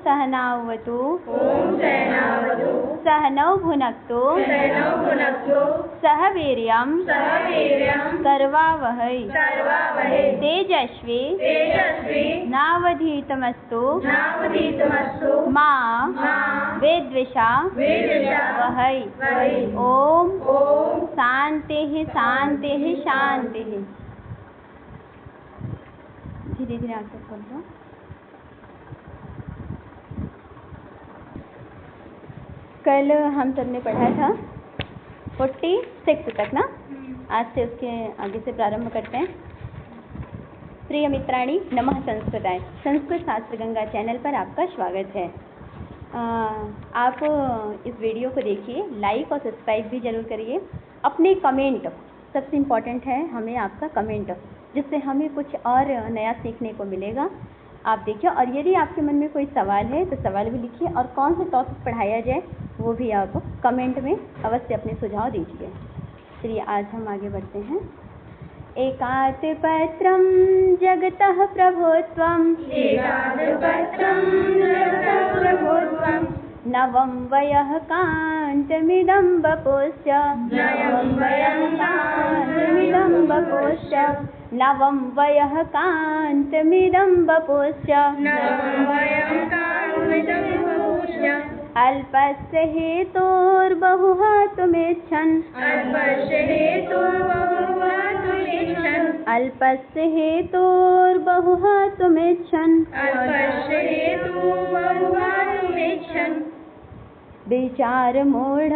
सहनावतु सहनौ भुनक्तु सह वीर्यं करवावहै तेजस्वी नावधीतमस्तु मा विद्विषावहै। ओम शांतिः शांतिः शांतिः। धीरे धीरे आंखें खोल दो। कल हम सब ने पढ़ा था 46 तक ना। आज से उसके आगे से प्रारंभ करते हैं। प्रिय मित्राणी, नमः संस्कृताय। संस्कृत शास्त्र गंगा चैनल पर आपका स्वागत है। आप इस वीडियो को देखिए, लाइक और सब्सक्राइब भी जरूर करिए। अपने कमेंट, सबसे इम्पोर्टेंट है हमें आपका कमेंट, जिससे हमें कुछ और नया सीखने को मिलेगा। आप देखिए, और यदि आपके मन में कोई सवाल है तो सवाल भी लिखिए, और कौन सा टॉपिक पढ़ाया जाए वो भी आप कमेंट में अवश्य अपने सुझाव दीजिए। चलिए आज हम आगे बढ़ते हैं। एकातपत्रं जगतः प्रभुत्वं नवं वयः कान्तमिदं वपुश्च नवं वयः कान्तमिदं वपुश्च अल्पस्य हेतोर्बहुहातुमिच्छन् अल्पस्य हेतोर्बहुहातुमिच्छन् विचारमूढ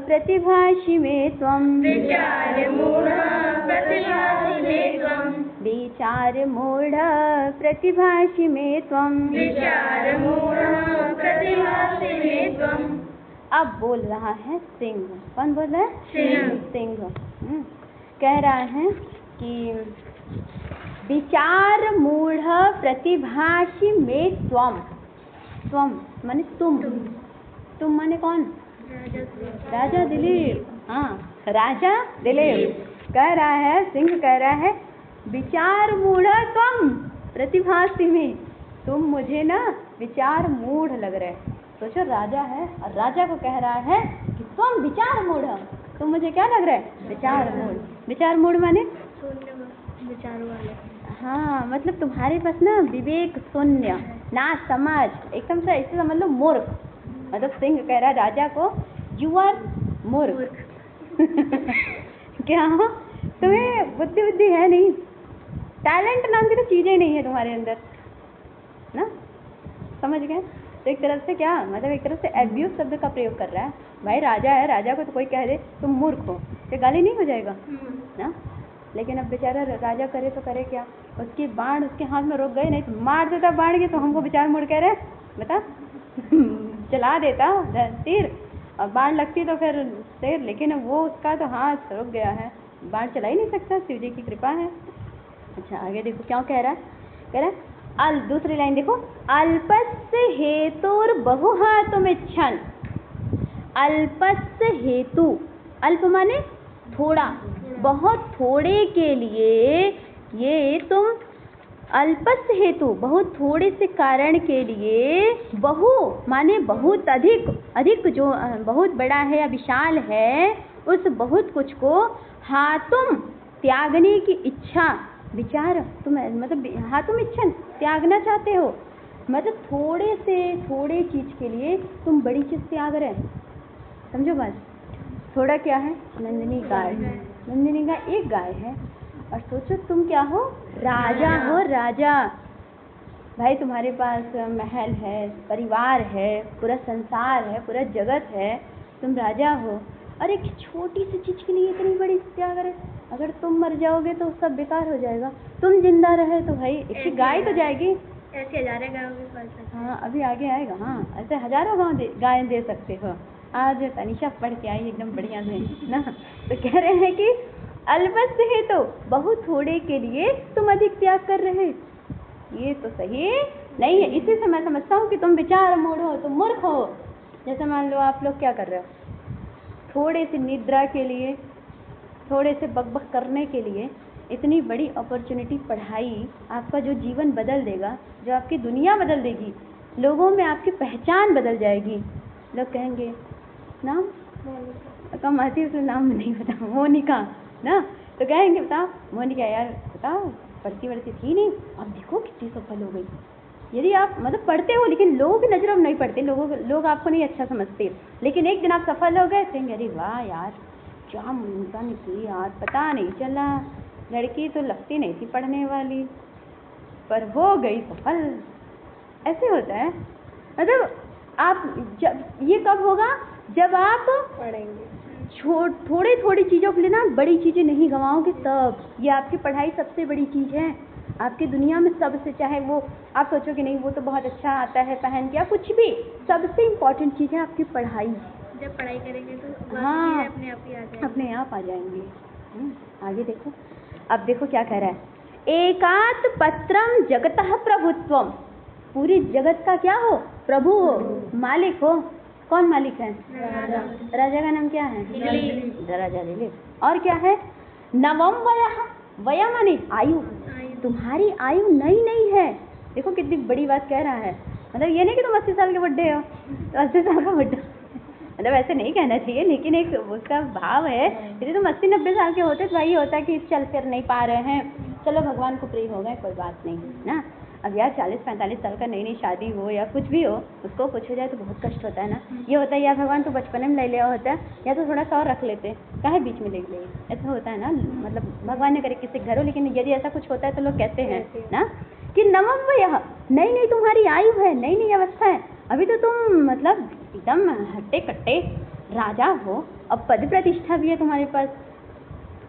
प्रतिभाषि मे त्वं विचारमूढ प्रतिभाषि मे त्वं। अब बोल रहा है सिंह। कौन बोल रहा है? सिंह। कह रहा है कि विचार मूढ़ प्रतिभाषि में त्वम। त्वम माने तुम माने कौन? राजा दिलीप। हाँ, राजा दिलीप कह रहा है, सिंह कह रहा है विचार मूढ़ तुम प्रतिभाषि में, तुम मुझे ना विचार मूढ़ लग रहे। सोचो, राजा है और राजा को कह रहा है कि तुम विचार मूढ़, तुम मुझे क्या लग रहा है? विचार मूढ़। विचार मूढ़ माने विचार वाले। हाँ, मतलब तुम्हारे पास ना विवेक शून्य, ना समझ, एकदम से ऐसे समझ लो मूर्ख। मतलब सिंह कह रहा है राजा को, यू आर मूर्ख। क्या तुम्हें बुद्धि है नहीं, टैलेंट नाम की तो चीजें नहीं है तुम्हारे अंदर ना। समझ गए? तो एक तरफ से क्या मतलब, एक तरफ से एब्यूज शब्द का प्रयोग कर रहा है। भाई राजा है, राजा को तो कोई कह दे तुम मूर्ख हो तो गाली नहीं हो जाएगा ना। लेकिन अब बेचारा राजा करे तो करे क्या, उसकी बाण उसके हाथ में रुक गए, नहीं तो मार देता बाण के, तो हमको विचार मूढ़ कह रहे बता। चला देता तीर और बाण लगती तो फिर तीर, लेकिन वो उसका तो हाथ रुक गया है, बाण चला ही नहीं सकता, शिव जी की कृपा है। अच्छा आगे देखो क्या कह रहा है। कह रहा है दूसरी लाइन देखो, अल्पस्य हेतुर्बहुहातुमिच्छन्। अल्पस्य हेतु, अल्प माने थोड़ा, बहुत थोड़े के लिए ये तुम, अल्पस्य हेतु बहुत थोड़े से कारण के लिए, बहु माने बहुत अधिक, अधिक जो बहुत बड़ा है या विशाल है, उस बहुत कुछ को हातुम त्यागने की इच्छा, विचार तुम मतलब हातुम इच्छन त्यागना चाहते हो, मतलब थोड़े से थोड़े चीज के लिए तुम बड़ी चीज त्याग रहे। समझो बात। थोड़ा क्या है? नंदिनी गाय। नंदिनी गाय एक गाय है, और सोचो तुम क्या हो? राजा हो, राजा। भाई तुम्हारे पास महल है, परिवार है, पूरा संसार है, पूरा जगत है, तुम राजा हो, और एक छोटी सी चीज के लिए इतनी बड़ी त्याग रहे। अगर तुम मर जाओगे तो सब बेकार हो जाएगा, तुम जिंदा रहे तो भाई एक गाय तो जाएगी। ऐसे हजारों गायों भी पाल सकते। हाँ अभी आगे आएगा। हाँ ऐसे हजारों गाय दे सकते हो। आज तनिषा पढ़ के आई एकदम बढ़िया से ना। तो कह रहे हैं कि अल्पस्य है तो बहुत थोड़े के लिए तुम अधिक त्याग कर रहे, ये तो सही नहीं है। इसी से मैं समझता हूँ कि तुम विचार मूढ़ हो, तुम मूर्ख हो। जैसे मान लो आप लोग क्या कर रहे हो, थोड़े से निद्रा के लिए, थोड़े से बकबक करने के लिए इतनी बड़ी अपॉर्चुनिटी पढ़ाई, आपका जो जीवन बदल देगा, जो आपकी दुनिया बदल देगी, लोगों में आपकी पहचान बदल जाएगी। लोग कहेंगे नाम कम आती है, नाम नहीं पता, मोनिका ना, तो कहेंगे बताओ मोनिका यार बताओ पढ़ती वढ़ती थी नहीं, अब देखो कितनी सफल हो गई। यदि आप मतलब पढ़ते हो लेकिन लोगों की नज़रों में नहीं पढ़ते, लोग आपको नहीं अच्छा समझते, लेकिन एक दिन आप सफल हो गए, कहेंगे अरे वाह यार क्या मोनिका निकली यार, पता नहीं चला, लड़की तो लगती नहीं थी पढ़ने वाली पर हो गई सफल। ऐसे होता है। मतलब आप जब ये कब होगा, जब आप पढ़ेंगे थोड़ी थोड़ी चीज़ों के लिए ना बड़ी चीज़ें नहीं गंवाओगे, तब ये आपकी पढ़ाई सबसे बड़ी चीज़ है आपकी दुनिया में। सबसे, चाहे वो आप सोचो कि नहीं वो तो बहुत अच्छा आता है पहन के, कुछ भी, सबसे इम्पोर्टेंट चीज़ है आपकी पढ़ाई। जब पढ़ाई करेंगे तो हाँ अपने आप आ जाएंगे। आगे देखो, अब देखो क्या कह रहा है, एकात पत्रम जगतः प्रभुत्वम, पूरी जगत का क्या हो, प्रभु हो, मालिक हो। कौन मालिक है? राजा। राजा का नाम क्या है? राजा दिलीप। और क्या है? नवम वयः, वया माने आयु, तुम्हारी आयु नई नई है। देखो कितनी बड़ी बात कह रहा है, मतलब ये नहीं कि तुम 80 साल के बुड्ढे हो, तो 80 साल का बुड्ढा, मतलब ऐसे नहीं कहना चाहिए, लेकिन एक उसका भाव है, यदि तुम 80-90 साल के होते तो वही होता कि चल फिर नहीं पा रहे हैं, चलो भगवान को प्रिय हो गए, कोई बात नहीं ना। अब यार 40-45 साल का नई नई शादी हो या कुछ भी हो, उसको कुछ हो जाए तो बहुत कष्ट होता है ना। ये होता है यार भगवान तो बचपन में ले लिया होता है, या तो थोड़ा सा और रख लेते, काहे बीच में ले गए, ऐसा होता है ना। मतलब भगवान ने करे किसी घर हो, लेकिन यदि ऐसा कुछ होता है तो लोग कहते हैं ना कि नवम वयः, नई नई तुम्हारी आयु है, नई नई अवस्था है, अभी तो तुम मतलब एकदम हट्टे कट्टे राजा हो, अब पद प्रतिष्ठा भी है तुम्हारे पास।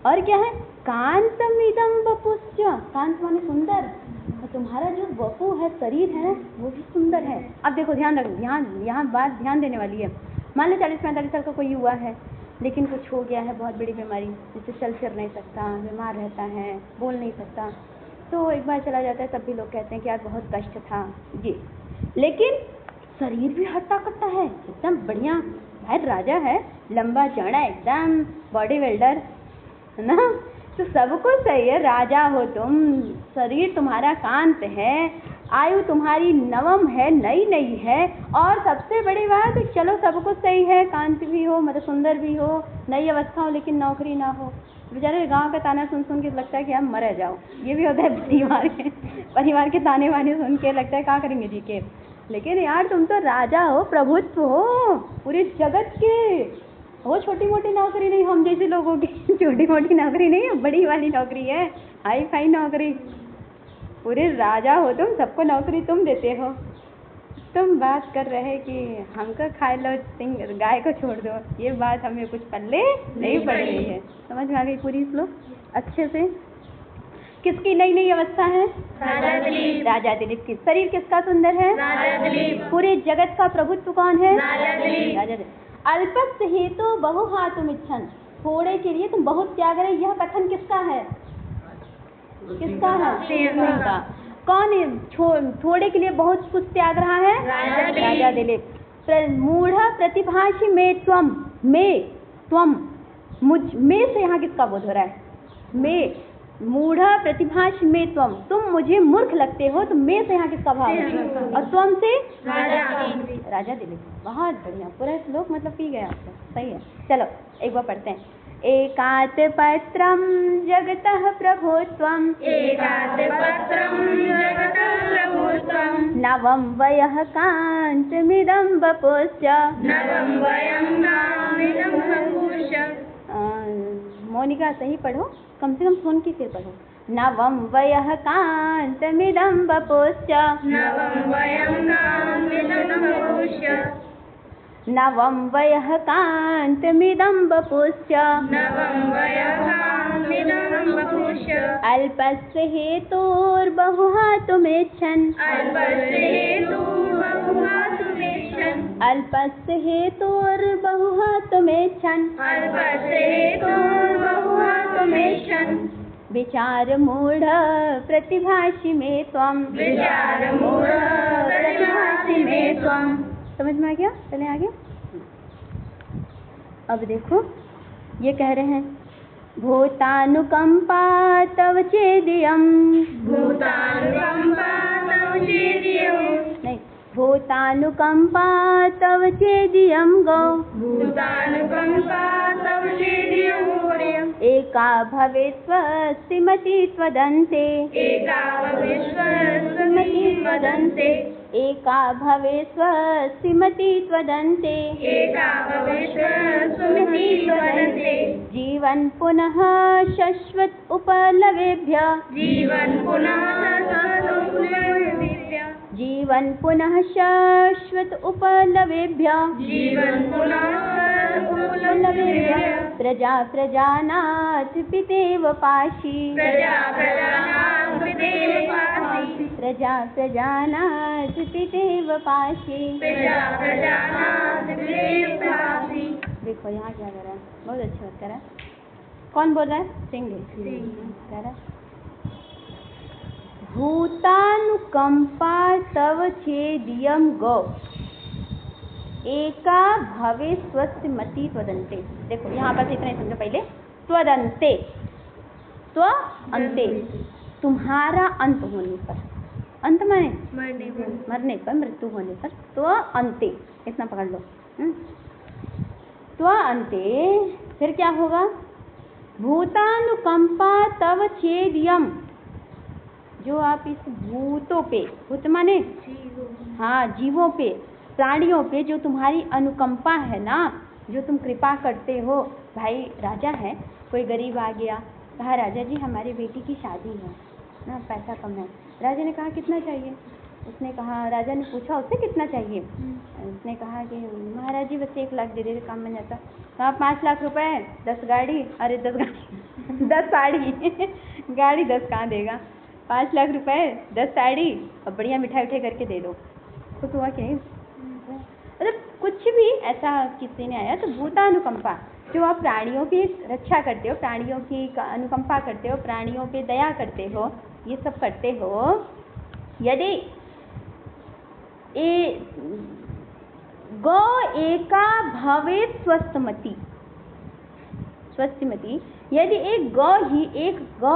और क्या है? कांतमिदं वपुस्य, कांत माने सुंदर, और तुम्हारा जो वपु है, शरीर है, वो भी सुंदर है। अब देखो ध्यान रखो, यहाँ बात ध्यान देने वाली है। मान लो 40-45 साल का कोई युवा है, लेकिन कुछ हो गया है बहुत बड़ी बीमारी, जैसे चल फिर नहीं सकता, बीमार रहता है, बोल नहीं सकता, तो एक बार चला जाता है, तब भी लोग कहते हैं कि यार बहुत कष्ट था ये, लेकिन शरीर भी हट्टा कट्टा है, एकदम बढ़िया भाई, राजा है, लंबा चौड़ा एकदम बॉडी बिल्डर है ना, तो सब कुछ सही है, राजा हो तुम, शरीर तुम्हारा कांत है, आयु तुम्हारी नवम है, नई नई है, और सबसे बड़ी बात चलो सब कुछ सही है, कांत भी हो, मतलब सुंदर भी हो, नई अवस्था हो, लेकिन नौकरी ना हो। बेचारे गांव का ताना सुन सुन के लगता है कि हम मर जाओ, ये भी होता है परिवार के ताने वाने सुन के लगता है क्या करेंगे जी के। लेकिन यार तुम तो राजा हो, प्रभुत्व हो पूरी जगत के, वो छोटी मोटी नौकरी नहीं, हम जैसे लोगों की छोटी मोटी नौकरी नहीं है, बड़ी वाली नौकरी है, हाई फाई नौकरी, पूरे राजा हो तुम, सबको नौकरी तुम देते हो। तुम बात कर रहे कि हमको खा लो, गाय को छोड़ दो, ये बात हमें कुछ पल्ले नहीं पड़ रही है। समझ में आ गई पूरी श्लोक अच्छे से? किसकी नई नई अवस्था है? राजा दिलीप की। शरीर किसका सुंदर है? राजा दिलीप। पूरे जगत का प्रभुत्व कौन है? राजा दिलीप। अल्पस्य हेतु बहुहातुम इच्छन्, थोड़े के लिए तुम बहुत त्याग रहे, यह कथन किसका है? किसका है? कौन थोड़े के लिए बहुत कुछ त्याग रहा है? राजा दिलीप। मूढ़ प्रतिभाषी में त्वम, मुझ में से यहाँ किसका बोध हो रहा है? में, मूढ़ प्रतिभाषी में त्वम, तुम मुझे मूर्ख लगते हो, तो में से यहाँ किसका भाव है? और त्वम से? राजा दिलीप। बहुत बढ़िया, पूरा श्लोक मतलब पी गया आपको, सही है। चलो एक बार पढ़ते हैं। एकात पत्रम जगतः प्रभुत्वम, नवम वयः कांतमिदं वपुश्च। मोनिका सही पढ़ो, कम से कम सुन के फिर पढ़ो। नवम वयः कांतमिदं वपुश्च, नवम वयः कांतमिदं वपुश्च, अल्पस्य हेतोर्बहुहातुमिच्छन्, अल्पस्य हेतुर्बहुहातुमेच्छन् अल्पस्य हेतुर्बहुहातुमेच्छन् विचारमूढ़ प्रतिभाषि में त्वं विचारमूढ़ प्रतिभाषि में त्वं। समझ में आ गया? चले आगे। अब देखो ये कह रहे हैं भूतानुकंपा तव चेदियम, भूतानुकंपा तव चेदियम, नहीं, भूतानुकंपा तव चेदियम गौ, भूतानुकंपा तव चेदियम गौर्यम्। एका भवेत्स्वस्तिमति त्वदन्ते, एका भवेत्स्वस्तिमति त्वदन्ते, एका भवेत्स्वस्तिमति त्वदन्ते, एका भवेत्स्वस्तिमति त्वदन्ते। जीवन पुनः शश्वत उपलवेभ्य, जीवन पुनः शश्वत उपलवेभ्य, जीवन पुनः शाश्वत उपलवेभ्य, जीवन पुनः उपलवेभ्य। प्रजा प्रजानाथ पितेव पाशी, प्रजा प्रजानाथ पितेव पाशी, प्रजा प्रजानाथ पितेव पाशी, प्रजा प्रजानाथ पितेव पाशी। देखो यहाँ क्या करा, बहुत अच्छा बात करा। कौन बोल रहा है? सिंह कह रहा भूतानुकंपा तव छेदियम गौ, एका भवे स्वस्तिमति त्वदन्ते। देखो यहाँ पर इतना ही समझो पहले। त्वदन्ते, त्व अंते, तुम्हारा अंत होने पर, अंत माने मरने पर, मृत्यु होने पर, त्व अंते, इतना पकड़ लो। त्व अंते, फिर क्या होगा? भूतानुकंपा तव छेदियम, जो आप इस भूतों पे, भूत माने हाँ जीवों पे, प्राणियों पे जो तुम्हारी अनुकंपा है ना, जो तुम कृपा करते हो। भाई राजा है, कोई गरीब आ गया, कहा राजा जी हमारी बेटी की शादी है ना, पैसा कम है। राजा ने कहा कितना चाहिए? उसने कहा, राजा ने पूछा उससे कितना चाहिए? उसने कहा कि महाराज जी बस 1 लाख दे देते काम बन जाता। कहा 5 लाख रुपए, 10 गाड़ी, अरे 10 गाड़ी 10 साड़ी गाड़ी 10 कहाँ देगा? 5 लाख रुपए, 10 साड़ी और बढ़िया मिठाई उठाई करके दे दो। खुश हुआ कि नहीं? मतलब कुछ भी ऐसा किसी ने आया तो भूतानुकंपा, जो आप प्राणियों की रक्षा करते हो, प्राणियों की अनुकंपा करते हो, प्राणियों पे दया करते हो, ये सब करते हो। यदि गौ एका भवेत् स्वस्थमति, स्वस्थमति, यदि एक गौ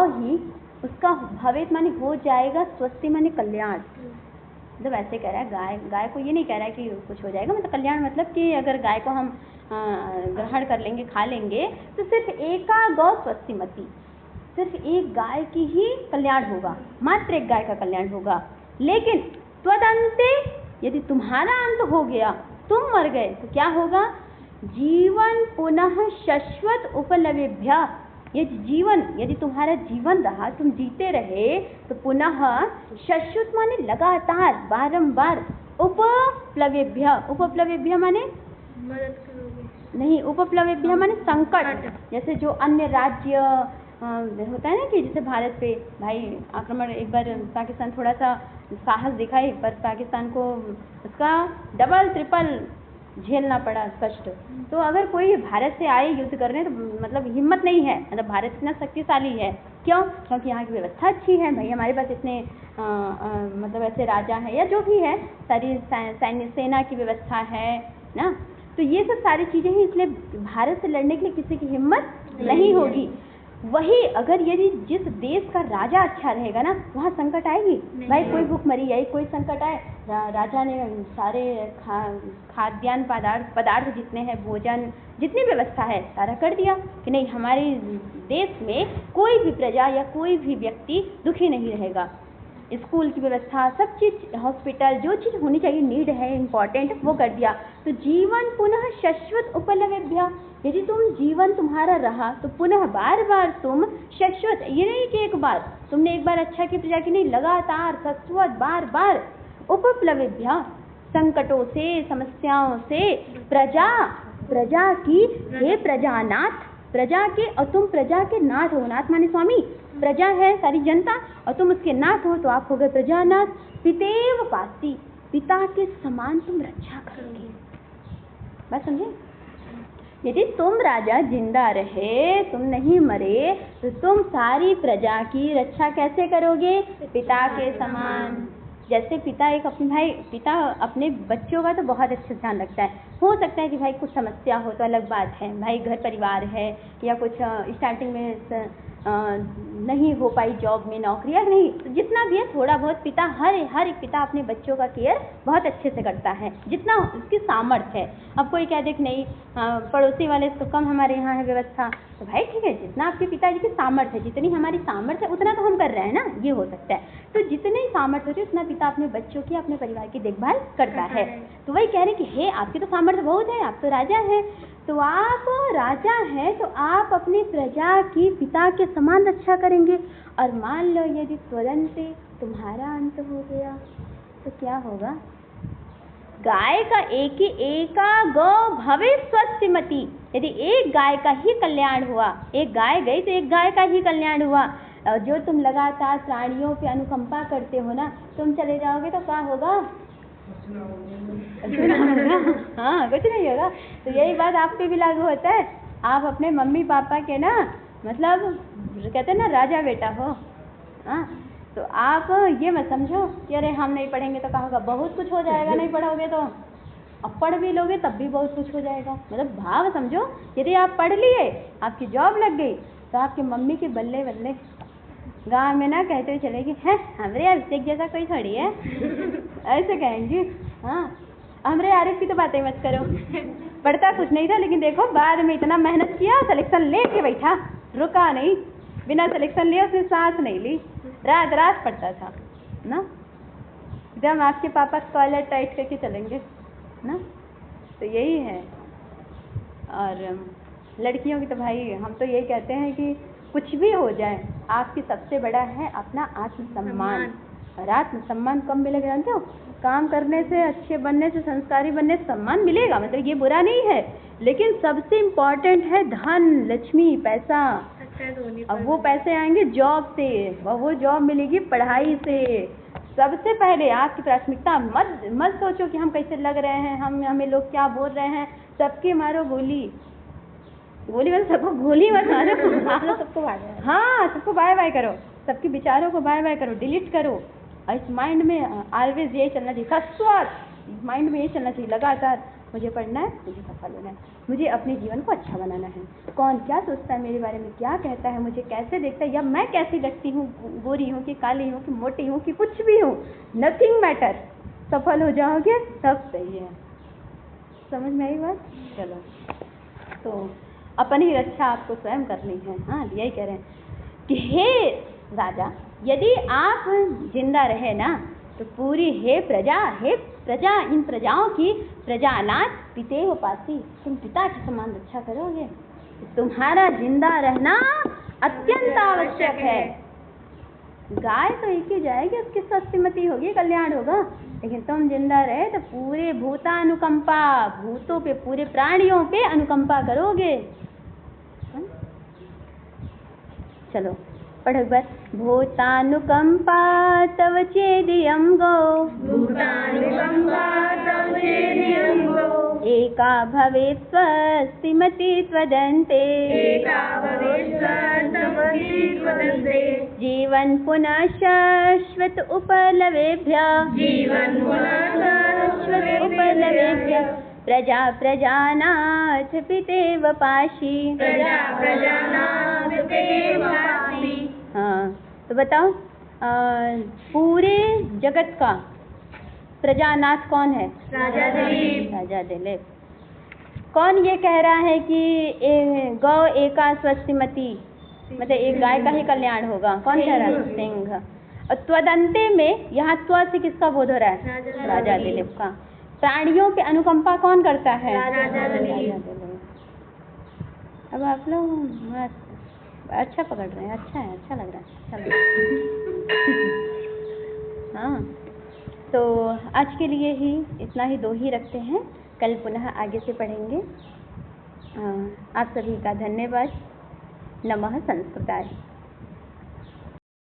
ही उसका भवेत माने हो जाएगा, स्वस्थि माने कल्याण। मतलब ऐसे कह रहा है, गाय को ये नहीं कह रहा है कि कुछ हो जाएगा, मतलब कल्याण मतलब कि अगर गाय को हम ग्रहण कर लेंगे, खा लेंगे, तो सिर्फ एका गौ स्वस्थिमति, सिर्फ एक गाय की ही कल्याण होगा, मात्र एक गाय का कल्याण होगा। लेकिन त्वदन्ते, यदि तुम्हारा अंत हो गया, तुम मर गए, तो क्या होगा? जीवन पुनः शश्वत उपलवेभ्य, ये जीवन, यदि तुम्हारा जीवन रहा, तुम जीते रहे, तो पुनः शश्वत माने लगातार, बारंबार, उपप्लवेभ्य, उपप्लवेभ्य माने मदद करोगे नहीं, उपप्लवेभ्य माने संकट। जैसे जो अन्य राज्य होता है ना, कि जैसे भारत पे भाई आक्रमण, एक बार पाकिस्तान थोड़ा सा साहस दिखाई, पर पाकिस्तान को उसका डबल ट्रिपल झेलना पड़ा कष्ट। तो अगर कोई भारत से आए युद्ध करने, तो मतलब हिम्मत नहीं है, मतलब भारत इतना शक्तिशाली है। क्यों? क्योंकि यहाँ की व्यवस्था अच्छी है भाई, हमारे पास इतने मतलब ऐसे राजा हैं या जो भी है, सारी सैन्य सेना की व्यवस्था है ना, तो ये सब सारी चीज़ें हैं, इसलिए भारत से लड़ने के लिए किसी की हिम्मत नहीं होगी। वही अगर यदि जिस देश का राजा अच्छा रहेगा ना, वहाँ संकट आएगी भाई, कोई भूखमरी आई, कोई संकट आए, राजा ने सारे खाद्यान्न पदार्थ जितने हैं, भोजन जितनी व्यवस्था है सारा कर दिया कि नहीं, हमारे देश में कोई भी प्रजा या कोई भी व्यक्ति दुखी नहीं रहेगा। स्कूल की व्यवस्था, सब चीज़, हॉस्पिटल, जो चीज़ होनी चाहिए, नीड है, इम्पोर्टेंट, वो कर दिया। तो जीवन पुनः शश्वत उपलवेभ्य, यदि तुम जीवन तुम्हारा रहा तो पुनः बार बार तुम शश्वत, ये नहीं कि एक बार तुमने एक बार अच्छा की प्रजा की, नहीं, लगातार शाश्वत बार बार, उपप्लवेभ्य, संकटों से, समस्याओं से, प्रजा की, हे प्रजानाथ, प्रजा के, और तुम प्रजा के नाथ हो, नाथ माने स्वामी, प्रजा है सारी जनता और तुम उसके नाथ हो, तो आप हो गए प्रजानाथ। पितेव पासी, पिता के समान तुम रक्षा करोगे। बात समझे? यदि तुम राजा जिंदा रहे, तुम नहीं मरे, तो तुम सारी प्रजा की रक्षा कैसे करोगे? पिता के समान। जैसे पिता अपने बच्चों का तो बहुत अच्छे से ध्यान रखता है। हो सकता है कि भाई कुछ समस्या हो तो अलग बात है, भाई घर परिवार है या कुछ स्टार्टिंग में नहीं हो पाई जॉब में, नौकरी या नहीं, तो जितना भी है थोड़ा बहुत पिता हर एक पिता अपने बच्चों का केयर बहुत अच्छे से करता है, जितना उसकी सामर्थ्य है। अब कोई कह दे कि नहीं पड़ोसी वाले तो कम हमारे यहाँ है व्यवस्था, तो भाई ठीक है, जितना आपके पिताजी की सामर्थ्य है, जितनी हमारी सामर्थ्य है उतना तो हम कर रहे हैं ना, ये हो सकता है। तो जितनी सामर्थ्य होती है उतना पिता अपने बच्चों की, अपने परिवार की देखभाल करता है। तो वही कह रहे कि हे आपकी तो सामर्थ्य बहुत है, आप तो राजा हैं, तो आप राजा हैं तो आप अपनी प्रजा की पिता के समान रक्षा करेंगे। और मान लो यदि स्वदंते तुम्हारा अंत हो गया तो क्या होगा? गाय का एका गौ भवे स्वस्तिमती। यदि एक गाय का ही कल्याण हुआ, एक गाय गई तो एक गाय का ही कल्याण हुआ। जो तुम लगातार प्राणियों पे अनुकंपा करते हो ना, तुम चले जाओगे तो क्या होगा? हाँ, कुछ नहीं होगा। तो यही बात आप पे भी लागू होता है। आप अपने मम्मी पापा के ना, मतलब कहते हैं ना राजा बेटा हो, हाँ, तो आप ये मत समझो कि अरे हम नहीं पढ़ेंगे तो क्या होगा, बहुत कुछ हो जाएगा नहीं पढ़ोगे तो। अब पढ़ भी लोगे तब भी बहुत कुछ हो जाएगा। मतलब भाव समझो, यदि आप पढ़ लिए, आपकी जॉब लग गई, तो आपकी मम्मी के बल्ले बल्ले गाँव में ना कहते हुए चलेगी, है हमरे अभिषेक जैसा कोई थोड़ी है, ऐसे कहेंगी। हाँ, हमरे आरिफ की तो बातें मत करो, पढ़ता कुछ नहीं था लेकिन देखो बाद में इतना मेहनत किया, सिलेक्शन लेके बैठा, रुका नहीं, बिना सिलेक्शन लिए उसने सांस नहीं ली, रात रात पढ़ता था ना। एकदम आपके पापा कॉलर टाइट करके चलेंगे ना, तो यही है। और लड़कियों की तो भाई हम तो यही कहते हैं कि कुछ भी हो जाए, आपकी सबसे बड़ा है अपना आत्मसम्मान। और आत्मसम्मान कब मिलेगा जानते हो? काम करने से, अच्छे बनने से, संस्कारी बनने से सम्मान मिलेगा, मतलब ये बुरा नहीं है, लेकिन सबसे इम्पोर्टेंट है धन, लक्ष्मी, पैसा। अब वो पैसे आएंगे जॉब से, वो जॉब मिलेगी पढ़ाई से। सबसे पहले आपकी प्राथमिकता मत सोचो कि हम कैसे लग रहे हैं, हमें लोग क्या बोल रहे हैं। सबके मारो गोली मतलब सबको गोली मत मारो, सबको हाँ, सबको बाय बाय करो, सबके विचारों को बाय बाय करो, डिलीट करो। और इस माइंड में ऑलवेज यही चलना चाहिए, शाश्वत माइंड में यही चलना चाहिए लगातार, मुझे पढ़ना है, मुझे सफल होना है, मुझे अपने जीवन को अच्छा बनाना है। कौन क्या सोचता है मेरे बारे में, क्या कहता है, मुझे कैसे देखता है, या मैं कैसी लगती हूँ, गोरी हूँ कि काली हूँ कि मोटी हूँ कि कुछ भी हूँ, नथिंग मैटर। सफल हो जाओगे सब सही है। समझ में आई बात? चलो, तो अपनी रक्षा आपको स्वयं करनी है। हाँ, यही कह रहे हैं कि हे राजा, यदि आप जिंदा रहे ना, तो पूरी हे प्रजा, इन प्रजाओं की प्रजानाथ पितेह पासी, तुम पिता के समान रक्षा करोगे। तुम्हारा जिंदा रहना अत्यंत आवश्यक है। गाय तो एक ही जाएगी, उसकी स्वस्तिमती होगी, कल्याण होगा, लेकिन तुम जिंदा रहे तो पूरे भूतानुकंपा, भूतों पे, पूरे प्राणियों पे अनुकंपा करोगे। चलो पढ़ो एक बार। भूतानुकंपा तव चेदियं गो, भूतानुकंपा तव चेदियं गो, एका भवेत् स्वस्तिमती त्वदन्ते, एका भवेत् स्वस्तिमती त्वदन्ते, जीवन पुनः शाश्वत उपलवेभ्यः, जीवन पुनः शाश्वत उपलवेभ्यः, प्रजा प्रजानाथ पितेव पाशी, प्रजा प्रजानाथ पितेव पाशी। हाँ, तो बताओ पूरे जगत का प्रजानाथ कौन है? राजा दिलीप। राजा दिलीप। कौन ये कह रहा है कि गौ एका स्वस्तिमती, मतलब एक गाय का ही कल्याण होगा? कौन कह रहा है? सिंह। और त्वदंते में यहाँ त्व से किसका बोध हो रहा है? राजा दिलीप का। प्राणियों पे अनुकंपा कौन करता है? राजा दिलीप। अब आप लोग अच्छा पकड़ रहे हैं, अच्छा है, अच्छा लग रहा है, अच्छा लग रहा है। हाँ, तो आज के लिए ही इतना ही, 2 ही रखते हैं, कल पुनः आगे से पढ़ेंगे। आप सभी का धन्यवाद। नमः संस्कृताय।